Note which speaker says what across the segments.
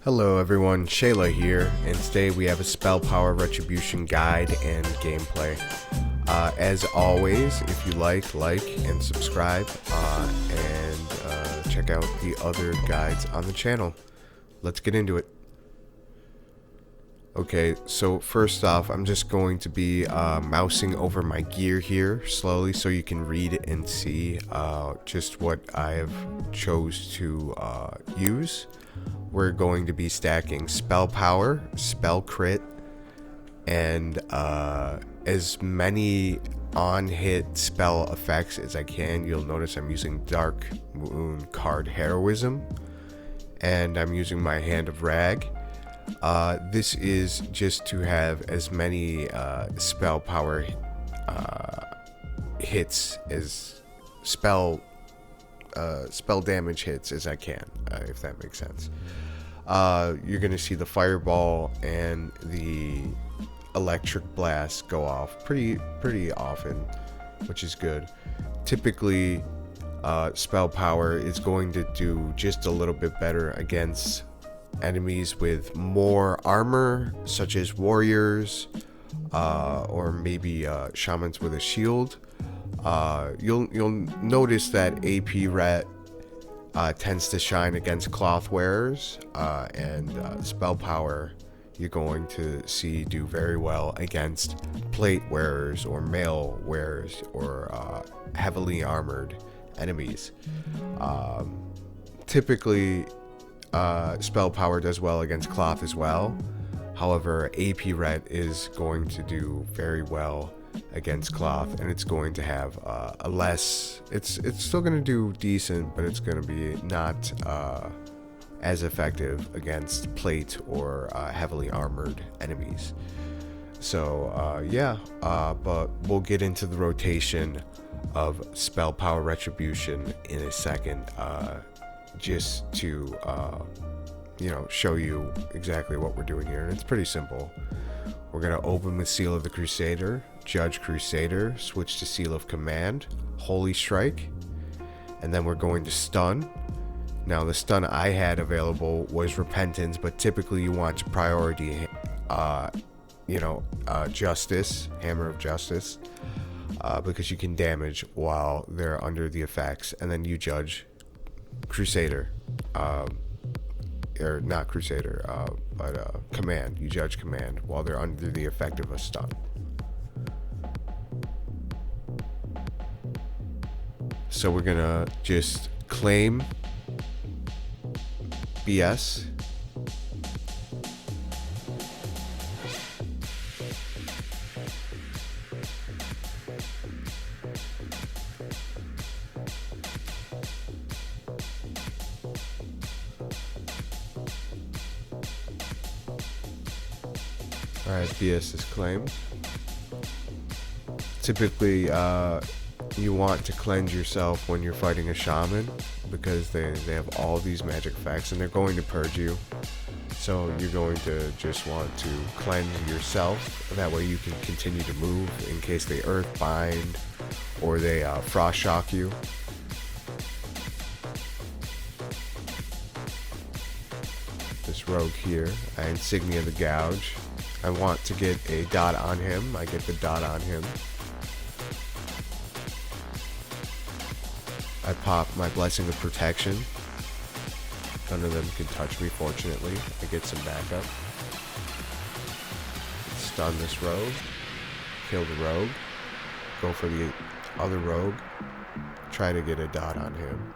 Speaker 1: Hello everyone, Shayla here, and today we have a Spell Power Retribution guide and gameplay. As always, if you like and subscribe, and check out the other guides on the channel. Let's get into it. Okay, so first off, I'm just going to be mousing over my gear here slowly so you can read and see just what I have chose to use. We're going to be stacking spell power, spell crit, and as many on-hit spell effects as I can. You'll notice I'm using Dark Moon card Heroism, and I'm using my Hand of Rag. This is just to have as many spell power hits as spell damage hits as I can, if that makes sense. You're gonna see the fireball and the electric blast go off pretty often, which is good. Typically, spell power is going to do just a little bit better against enemies with more armor, such as warriors, or maybe shamans with a shield. You'll notice that AP ret tends to shine against cloth wearers, and spell power you're going to see do very well against plate wearers or mail wearers or heavily armored enemies. Typically, spell power does well against cloth as well. However, AP ret is going to do very well against cloth, and it's going to have a less, it's still going to do decent, but it's going to be not as effective against plate or heavily armored enemies. So yeah, but we'll get into the rotation of spell power retribution in a second, just to show you exactly what we're doing here. And it's pretty simple. We're going to open with Seal of the Crusader, Judge Crusader, switch to Seal of Command, Holy Strike, and then we're going to stun. Now the stun I had available was Repentance, but typically you want to priority Justice, Hammer of Justice, because you can damage while they're under the effects. And then you Judge Crusader, or not Crusader, but Command. You Judge Command while they're under the effect of a stun. So we're gonna just claim BS. Alright, BS is claimed. Typically, you want to cleanse yourself when you're fighting a shaman, because they have all these magic effects and they're going to purge you. So you're going to just want to cleanse yourself. That way you can continue to move in case they earth bind or they frost shock you. This rogue here, Insignia of the Gouge. I want to get a dot on him. I get the dot on him. I pop my Blessing of Protection. None of them can touch me, fortunately. I get some backup. Stun this rogue. Kill the rogue. Go for the other rogue. Try to get a dot on him.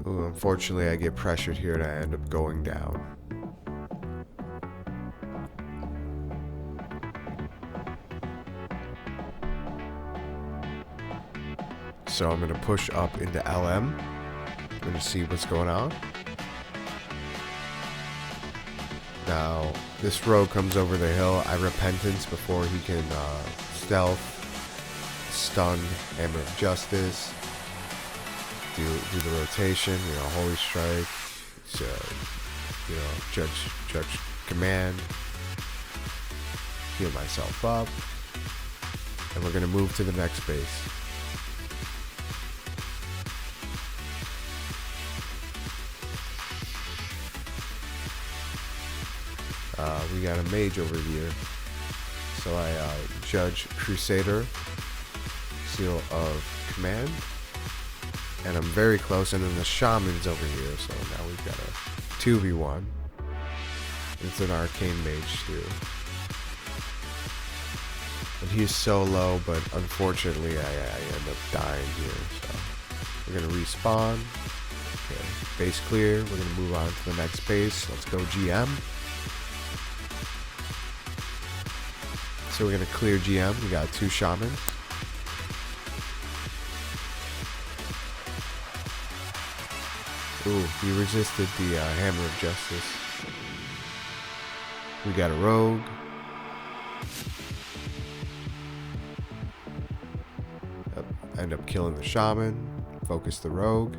Speaker 1: Ooh, unfortunately, I get pressured here and I end up going down. So I'm going to push up into LM. I'm going to see what's going on. Now, this rogue comes over the hill. I Repentance before he can stealth, stun, Hammer of Justice, do the rotation, Holy Strike, so, Judge Command, heal myself up, and we're going to move to the next base. we got a mage over here. So I judge Crusader, Seal of Command, and I'm very close. And then the Shaman's over here. So now we've got a 2v1. It's an arcane mage too. And he's so low, but unfortunately I end up dying here. So we're gonna respawn. Okay, base clear. We're gonna move on to the next base. Let's go GM. So we're gonna clear GM. We got 2 shamans. Ooh, he resisted the Hammer of Justice. We got a rogue. End up killing the shaman. Focus the rogue.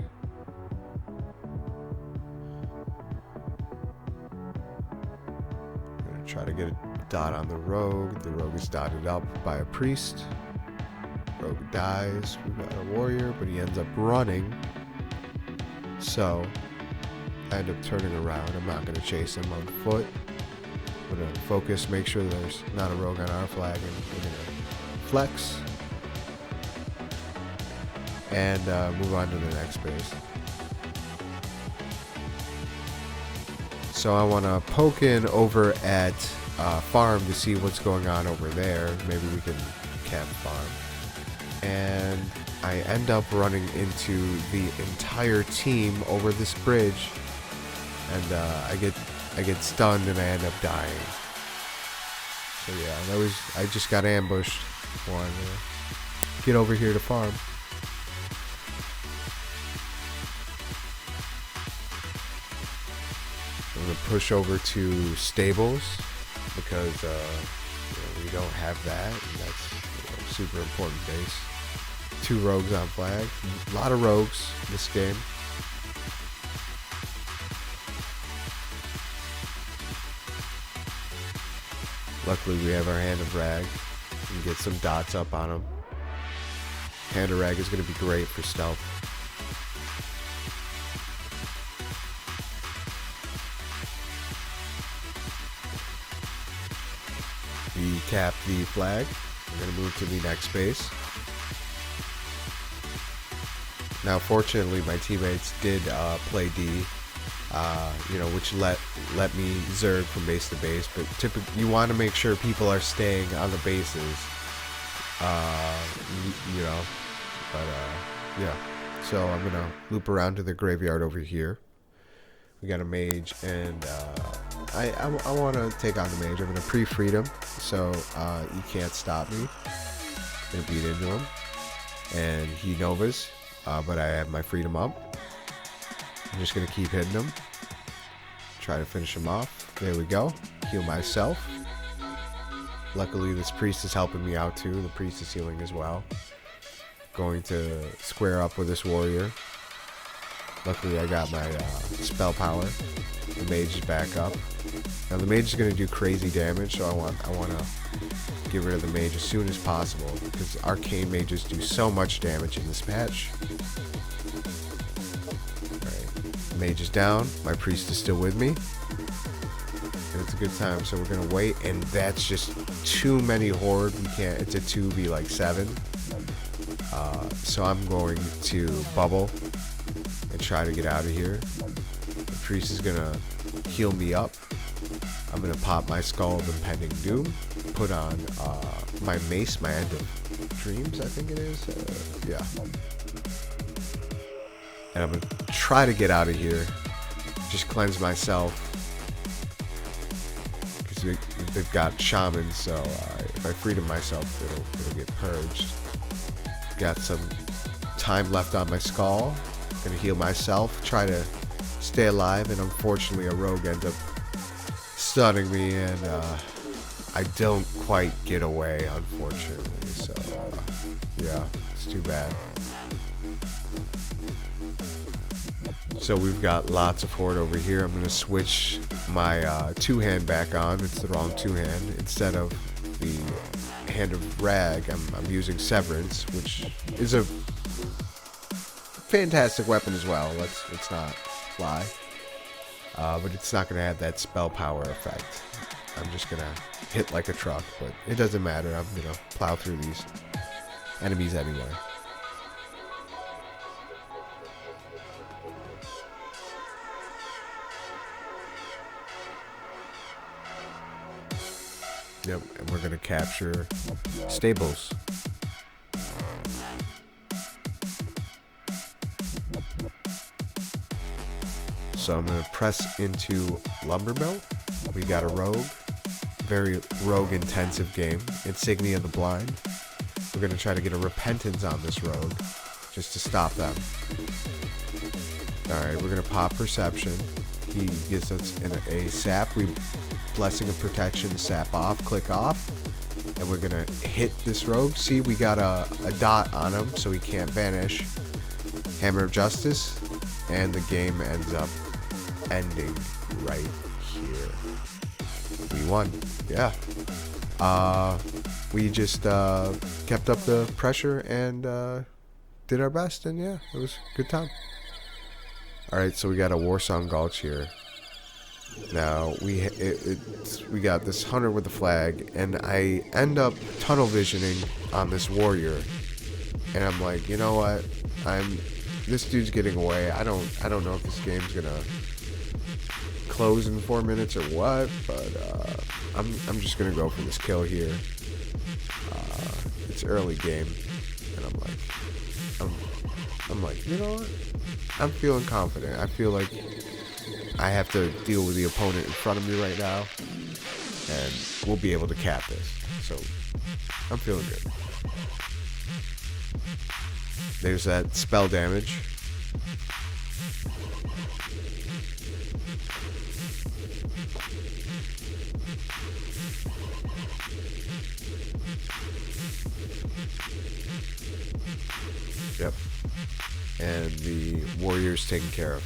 Speaker 1: I'm gonna try to get a dot on the rogue. The rogue is dotted up by a priest. Rogue dies. We got a warrior, but he ends up running. So I end up turning around. I'm not gonna chase him on foot. I'm gonna focus, make sure there's not a rogue on our flag, and we're gonna flex and move on to the next base. So I want to poke in over at farm to see what's going on over there. Maybe we can camp farm. And I end up running into the entire team over this bridge, and I get stunned and I end up dying. So yeah, I just got ambushed. Wanted to get over here to farm. I'm gonna push over to stables because we don't have that, and that's a super important base. 2 rogues on flag. A lot of rogues this game. Luckily we have our Hand of Rag. We can get some dots up on them. Hand of Rag is going to be great for stealth. We cap the flag. We're going to move to the next base. Now, fortunately, my teammates did play D, which let me zerg from base to base. But typically, you want to make sure people are staying on the bases, yeah. So I'm gonna loop around to the graveyard over here. We got a mage, and I want to take on the mage. I'm gonna pre-freedom, so he can't stop me. I'm gonna beat into him, and he novas. But I have my freedom up. I'm just going to keep hitting him. Try to finish him off. There we go. Heal myself. Luckily, this priest is helping me out too. The priest is healing as well. Going to square up with this warrior. Luckily, I got my spell power. The mage is back up. Now, the mage is going to do crazy damage, so I want to get rid of the mage as soon as possible, because arcane mages do so much damage in this patch. Alright, mage is down, my priest is still with me, and it's a good time, so we're gonna wait, and that's just too many horde. We can't, it's a 2v7, so I'm going to bubble and try to get out of here. The priest is gonna heal me up. I'm gonna pop my Skull of Impending Doom, put on my mace, my End of Dreams, I think it is. Yeah. And I'm gonna try to get out of here. Just cleanse myself, because they've got shamans. So if I freedom myself, it'll get purged. Got some time left on my Skull. Gonna heal myself. Try to stay alive, and unfortunately, a rogue ends up stunning me, and I don't quite get away, unfortunately. So yeah, it's too bad. So we've got lots of horde over here. I'm gonna switch my two-hand back on. It's the wrong two-hand. Instead of the Hand of Rag, I'm using Severance, which is a fantastic weapon as well. Let's not lie. But it's not going to have that spell power effect. I'm just gonna hit like a truck, but it doesn't matter. I'm gonna plow through these enemies anyway. Yep, and we're gonna capture stables. So I'm gonna press into lumber mill. We got a rogue, very rogue intensive game. Insignia of the Blind. We're gonna try to get a repentance on this rogue, just to stop them. All right, we're gonna pop perception. He gives us a sap. We blessing of protection, sap off, click off, and we're gonna hit this rogue. See, we got a dot on him, so he can't vanish. Hammer of Justice, and the game ends up ending right here. We won. Yeah. We just kept up the pressure and did our best, and yeah, it was a good time. All right, so we got a Warsong Gulch here. Now we got this hunter with the flag, and I end up tunnel visioning on this warrior, and I'm like, you know what? This dude's getting away. I don't know if this game's gonna close in 4 minutes or what, but I'm just gonna go for this kill here. It's early game, and I'm like, you know what? I'm feeling confident. I feel like I have to deal with the opponent in front of me right now, and we'll be able to cap this. So I'm feeling good. There's that spell damage. Yep. And the warrior's taken care of.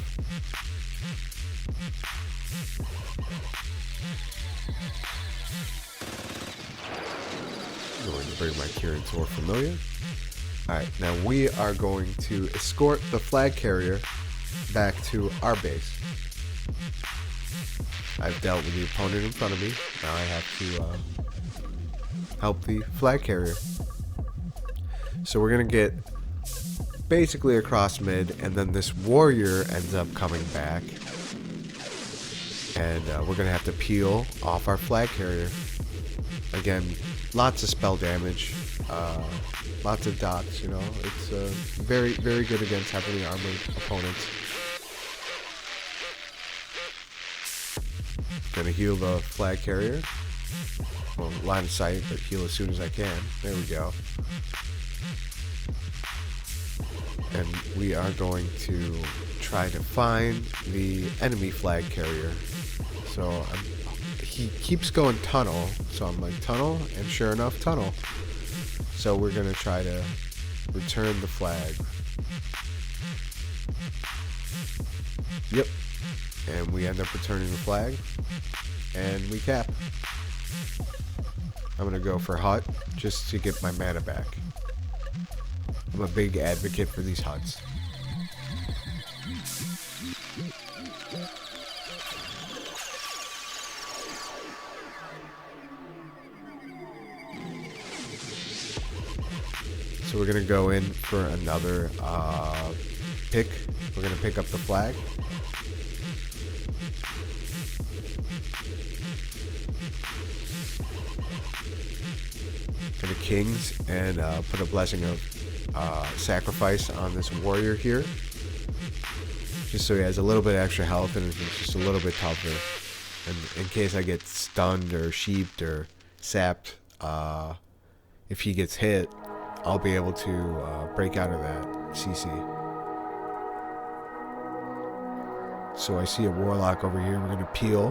Speaker 1: I'm going to bring my Kieran Tor Familiar. Alright, now we are going to escort the flag carrier back to our base. I've dealt with the opponent in front of me. Now I have to help the flag carrier. So we're going to get basically across mid, and then this warrior ends up coming back. And we're going to have to peel off our flag carrier. Again, lots of spell damage. Lots of dots, you know. It's very, very good against heavily armored opponents. Gonna heal the flag carrier. Well, line of sight, but heal as soon as I can. There we go. And we are going to try to find the enemy flag carrier. So he keeps going tunnel, so I'm like, tunnel, and sure enough, tunnel. So we're going to try to return the flag. Yep. And we end up returning the flag. And we cap. I'm going to go for hut just to get my mana back. I'm a big advocate for these huts. So we're going to go in for another pick. We're going to pick up the flag. For the kings, and put a blessing of sacrifice on this warrior here. Just so he has a little bit extra health and it's just a little bit tougher. And in case I get stunned or sheeped or sapped, if he gets hit, I'll be able to break out of that CC. So I see a warlock over here. We're going to peel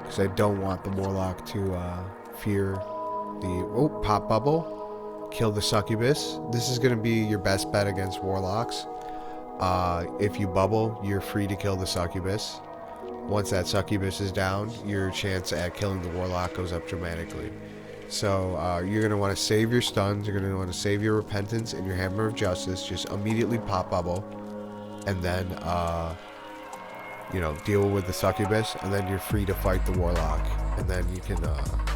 Speaker 1: because I don't want the warlock to fear the pop bubble. Kill the succubus. This is going to be your best bet against warlocks. If you bubble, you're free to kill the succubus. Once that succubus is down, your chance at killing the warlock goes up dramatically. So you're going to want to save your stuns, you're going to want to save your repentance and your hammer of justice. Just immediately pop bubble, and then deal with the succubus, and then you're free to fight the warlock. And then you can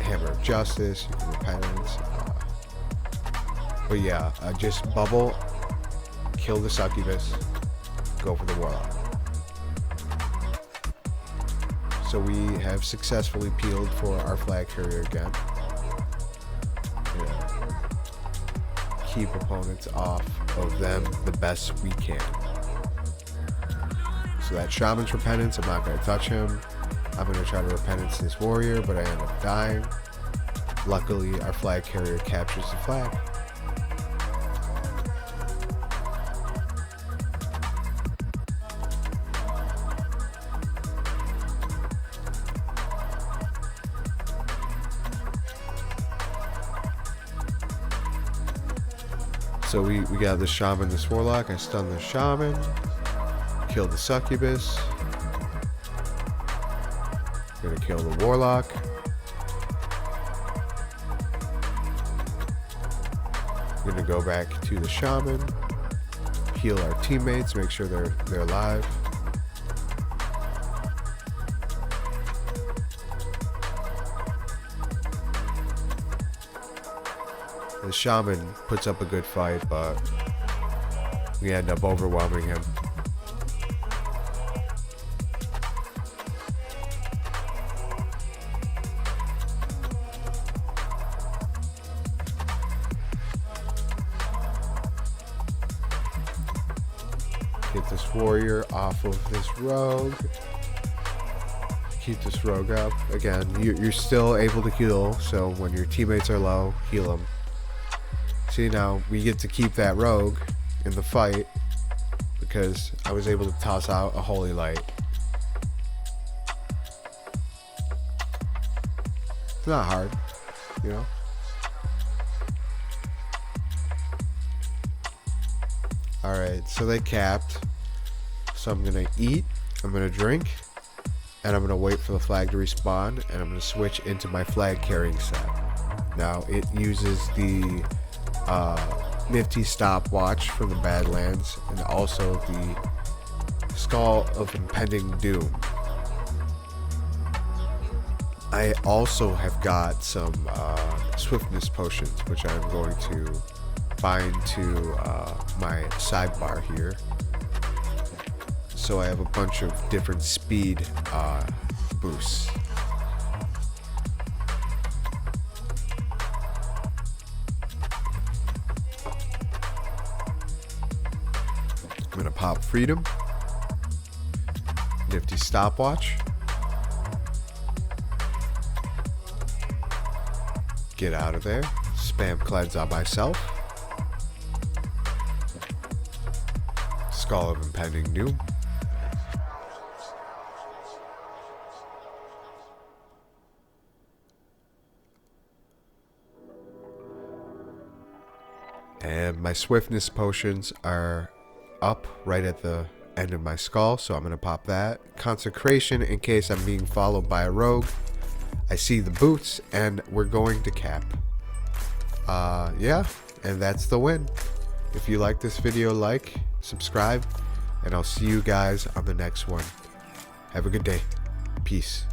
Speaker 1: Hammer of Justice, you can Repentance. But yeah, just bubble, kill the Succubus, go for the Warlock. So we have successfully peeled for our flag carrier again. Yeah. Keep opponents off of them the best we can. So that Shaman's Repentance, I'm not going to touch him. I'm going to try to Repentance this warrior, but I end up dying. Luckily, our flag carrier captures the flag. So we got the Shaman, this Warlock. I stun the Shaman. Kill the Succubus. Gonna kill the Warlock. Gonna go back to the Shaman. Heal our teammates, make sure they're alive. The Shaman puts up a good fight, but we end up overwhelming him. Get this warrior off of this rogue. Keep this rogue up. Again, you're still able to heal, so when your teammates are low, heal them. See, now we get to keep that rogue in the fight because I was able to toss out a Holy Light. It's not hard, you know? Alright, so they capped. So I'm going to eat, I'm going to drink, and I'm going to wait for the flag to respawn, and I'm going to switch into my flag carrying set. Now, it uses the nifty stopwatch from the Badlands and also the Skull of Impending Doom. I also have got some swiftness potions, which I'm going to bind to my sidebar here. So I have a bunch of different speed boosts. I'm gonna pop Freedom, nifty stopwatch, get out of there, spam cleanse on myself, Skull of Impending Doom, and my swiftness potions are up right at the end of my skull, so I'm going to pop that. Consecration in case I'm being followed by a rogue. I see the boots, and we're going to cap. Yeah, and that's the win. If you like this video, like, subscribe, and I'll see you guys on the next one. Have a good day. Peace.